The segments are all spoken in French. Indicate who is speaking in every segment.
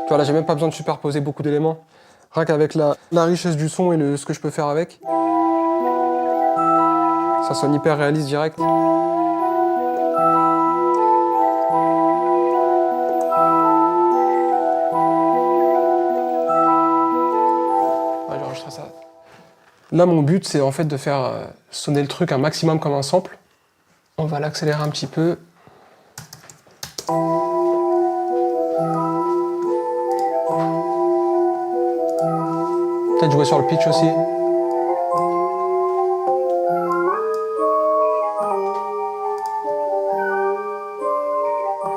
Speaker 1: Tu vois, là, j'ai même pas besoin de superposer beaucoup d'éléments. Rien qu'avec la richesse du son et ce que je peux faire avec. Ça sonne hyper réaliste direct. Ça. Là, mon but, c'est en fait de faire sonner le truc un maximum comme un sample. On va l'accélérer un petit peu. Peut-être jouer sur le pitch aussi.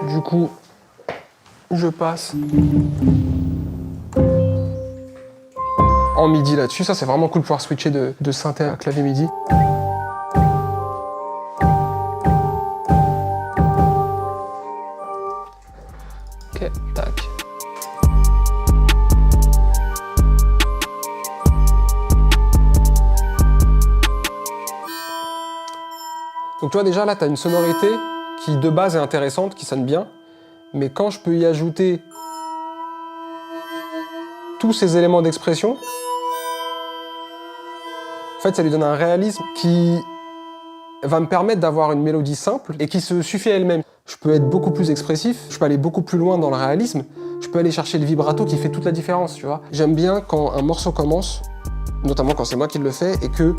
Speaker 1: Du coup, je passe en MIDI là-dessus. Ça, c'est vraiment cool de pouvoir switcher de synthé à clavier MIDI. Ok, tac. Donc tu vois déjà là, tu as une sonorité qui de base est intéressante, qui sonne bien, mais quand je peux y ajouter tous ces éléments d'expression, en fait ça lui donne un réalisme qui va me permettre d'avoir une mélodie simple et qui se suffit à elle-même. Je peux être beaucoup plus expressif, je peux aller beaucoup plus loin dans le réalisme, je peux aller chercher le vibrato qui fait toute la différence, tu vois. J'aime bien quand un morceau commence, notamment quand c'est moi qui le fais, et que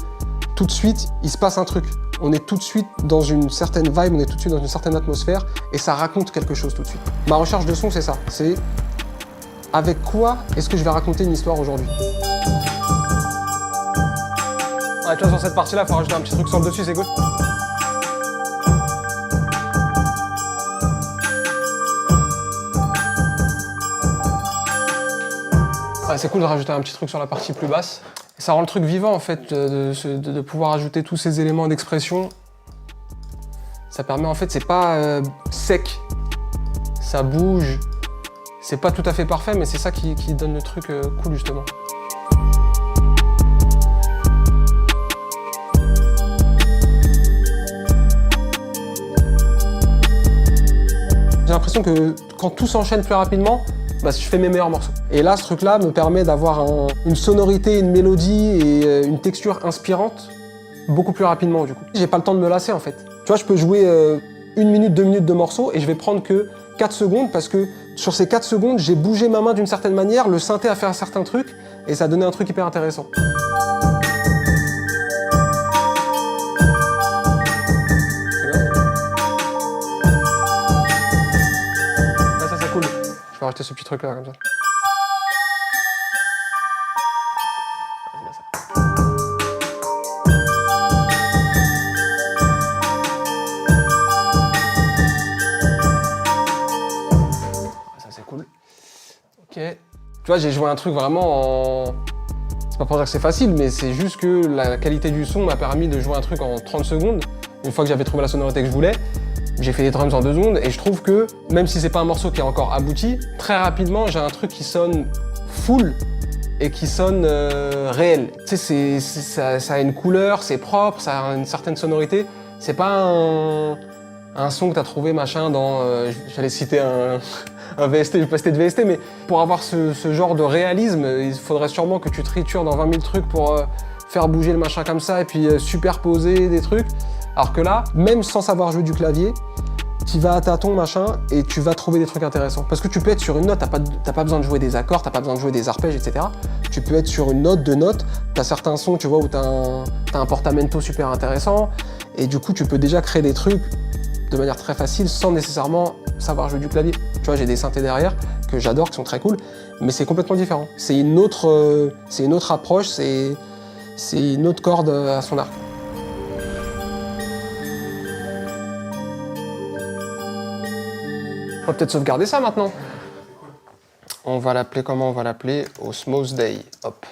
Speaker 1: tout de suite, il se passe un truc. On est tout de suite dans une certaine vibe, on est tout de suite dans une certaine atmosphère, et ça raconte quelque chose tout de suite. Ma recherche de son, c'est ça. C'est avec quoi est-ce que je vais raconter une histoire aujourd'hui. Ouais, tu vois, sur cette partie-là, il faut rajouter un petit truc sur le dessus, c'est cool. Ouais, c'est cool de rajouter un petit truc sur la partie plus basse. Ça rend le truc vivant en fait, de pouvoir ajouter tous ces éléments d'expression. Ça permet en fait, c'est pas sec, ça bouge. C'est pas tout à fait parfait, mais c'est ça qui donne le truc cool justement. J'ai l'impression que quand tout s'enchaîne plus rapidement, bah, je fais mes meilleurs morceaux. Et là, ce truc-là me permet d'avoir une sonorité, une mélodie et une texture inspirante beaucoup plus rapidement, du coup. J'ai pas le temps de me lasser, en fait. Tu vois, je peux jouer 1 minute, 2 minutes de morceau et je vais prendre que 4 secondes parce que sur ces 4 secondes, j'ai bougé ma main d'une certaine manière, le synthé a fait un certain truc et ça a donné un truc hyper intéressant. Là, ça, c'est cool. Je vais rajouter ce petit truc-là, comme ça. Ok. Tu vois, j'ai joué un truc vraiment en... C'est pas pour dire que c'est facile, mais c'est juste que la qualité du son m'a permis de jouer un truc en 30 secondes. Une fois que j'avais trouvé la sonorité que je voulais, j'ai fait des drums en 2 secondes et je trouve que, même si c'est pas un morceau qui est encore abouti, très rapidement, j'ai un truc qui sonne full et qui sonne réel. Tu sais, ça a une couleur, c'est propre, ça a une certaine sonorité. C'est pas un son que t'as trouvé machin dans... j'allais citer un VST, je vais pas citer de VST, mais pour avoir ce genre de réalisme, il faudrait sûrement que tu tritures dans 20 000 trucs pour faire bouger le machin comme ça et puis superposer des trucs. Alors que là, même sans savoir jouer du clavier, tu vas à tâtons machin et tu vas trouver des trucs intéressants. Parce que tu peux être sur une note, t'as pas besoin de jouer des accords, t'as pas besoin de jouer des arpèges, etc. Tu peux être sur une note, 2 notes, t'as certains sons, tu vois, où t'as un portamento super intéressant et du coup, tu peux déjà créer des trucs de manière très facile sans nécessairement savoir jouer du clavier. Tu vois, j'ai des synthés derrière que j'adore, qui sont très cool, mais c'est complètement différent. C'est une autre approche, c'est une autre corde à son arc. On va peut-être sauvegarder ça maintenant. On va l'appeler comment? On va l'appeler Osmose Day. Hop.